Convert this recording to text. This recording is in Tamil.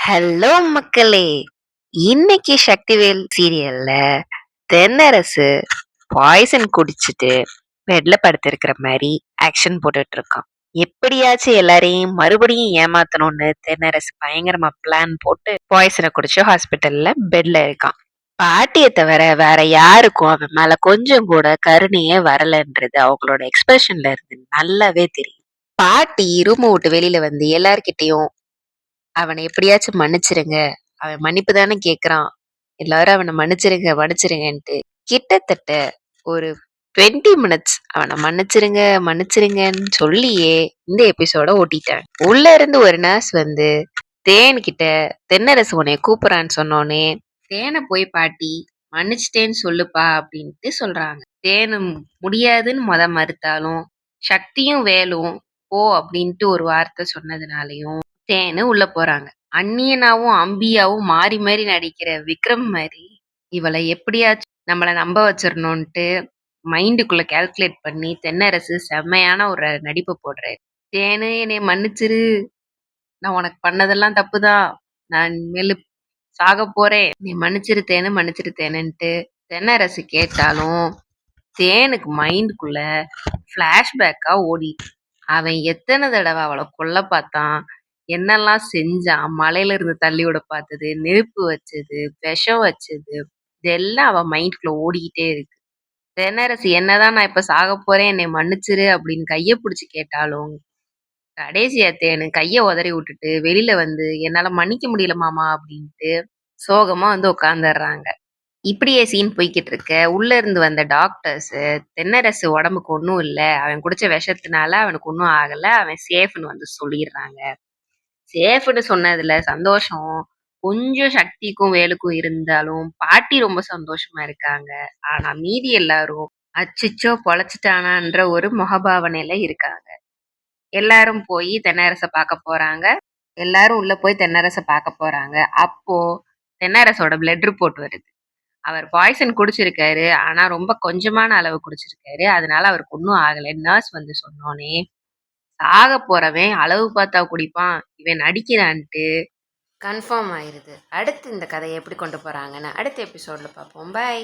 ஹலோ மக்களே! இன்னைக்கு சக்திவேல் சீரியல்ல தென்னரசு பாய்சன் குடிச்சிட்டு பெட்ல படுத்திருக்கிற மாரி ஆக்ஷன் போட்டுட்டு இருக்கான். எப்படியாச்சும் எல்லாரையும் மறுபடியும் ஏமாத்தணும்னு தென்னரசு பயங்கரமா பிளான் போட்டு பாய்சனை குடிச்சு ஹாஸ்பிட்டல்ல பெட்ல இருக்கான். பாட்டியை தவிர வேற யாருக்கும் அவன் மேல கொஞ்சம் கூட கருணையே வரலன்றது அவங்களோட எக்ஸ்பிரஷன்ல இருந்து நல்லாவே தெரியும். பாட்டி ரூமை விட்டு வெளியில வந்து எல்லார்கிட்டயும் அவனை எப்படியாச்சும் மன்னிச்சிருங்க. அவன் மன்னிப்பு தானே கேட்கிறான். எல்லாரும் அவனை மன்னிச்சிருங்க, மன்னிச்சிருங்கன்ட்டு கிட்டத்தட்ட ஒரு 20 மினிட்ஸ் அவனை மன்னிச்சிருங்க, மன்னிச்சிருங்கன்னு சொல்லியே இந்த எபிசோட ஓட்டிட்டாங்க. உள்ள இருந்து ஒரு நர்ஸ் வந்து தேன் கிட்ட தென்னரசு உன்னைய கூப்பிடுறான்னு சொன்னோனே, தேனை போய் பாட்டி மன்னிச்சிட்டேன்னு சொல்லுப்பா அப்படின்ட்டு சொல்றாங்க. தேனும் முடியாதுன்னு மறுத்தாலும் சக்தியும் வேலும் போ அப்படின்ட்டு ஒரு வார்த்தை சொன்னதுனாலையும் தேனு உள்ள போறாங்க. அந்நியனாவும் அம்பியாவும் மாறி மாறி நடிக்கிற விக்ரம் மாதிரி இவளை எப்படியாச்சும் நம்மள நம்ப வச்சிடணும்ட்டு மைண்டுக்குள்ள கால்குலேட் பண்ணி தென்னரசு செம்மையான ஒரு நடிப்பு போடுறாரு. தேனு என்னை மன்னிச்சிரு, நான் உனக்கு பண்ணதெல்லாம் தப்புதான், நான் இனிமேலு சாக போறேன், நீ மன்னிச்சிரு தேனு, மன்னிச்சிரு தேனுன்ட்டு தென்னரசு கேட்டாலும் தேனுக்கு மைண்டுக்குள்ள பிளாஷ்பேக்கா ஓடிட்டு அவன் எத்தனை தடவை அவளை கொல்ல பார்த்தான், என்னெல்லாம் செஞ்சான், மலையில இருந்து தள்ளி விட பார்த்தது, நெருப்பு வச்சது, விஷம் வச்சது, இதெல்லாம் அவன் மைண்ட்குள்ள ஓடிக்கிட்டே இருக்கு. தென்னரசு என்னதான் நான் இப்ப சாக போறேன் என்னை மன்னிச்சிரு அப்படின்னு கைய பிடிச்சு கேட்டாலும் கடைசியா தேனு கைய உதறி விட்டுட்டு வெளியில வந்து என்னால மன்னிக்க முடியல மாமா அப்படின்ட்டு சோகமா வந்து உட்காந்துடுறாங்க. இப்படியே சீன் போய்கிட்டு இருக்க உள்ள இருந்து வந்த டாக்டர்ஸ் தென்னரசு உடம்புக்கு ஒன்றும் இல்லை, அவன் குடிச்ச விஷத்தினால அவனுக்கு ஒன்றும் ஆகல, அவன் சேஃப்னு வந்து சொல்லிடுறாங்க. சேஃப்னு சொன்னதுல சந்தோஷம் கொஞ்சம் சக்திக்கும் வேலுக்கும் இருந்தாலும் பாட்டி ரொம்ப சந்தோஷமா இருக்காங்க. ஆனா மீதி எல்லாரும் அச்சிச்சோ பொழைச்சிட்டானான்ற ஒரு முகபாவனையில இருக்காங்க. எல்லாரும் போய் தென்னரச பார்க்க போறாங்க. எல்லாரும் உள்ள போய் தென்னரச பார்க்க போறாங்க. அப்போ தென்னரசோட பிளட் ரிப்போர்ட் வருது. அவர் பாய்சன் குடிச்சிருக்காரு. ஆனா ரொம்ப கொஞ்சமான அளவு குடிச்சிருக்காரு. அதனால அவருக்கு ஒன்றும் ஆகலை. நர்ஸ் வந்து சொன்னோனே சாக போறவன் அளவு பார்த்தா குடிப்பான், இவன் நடிக்கிறான்ட்டு கன்ஃபார்ம் ஆயிருது. அடுத்து இந்த கதையை எப்படி கொண்டு போறாங்கன்னு அடுத்த எபிசோட்ல பார்ப்போம். பாய்.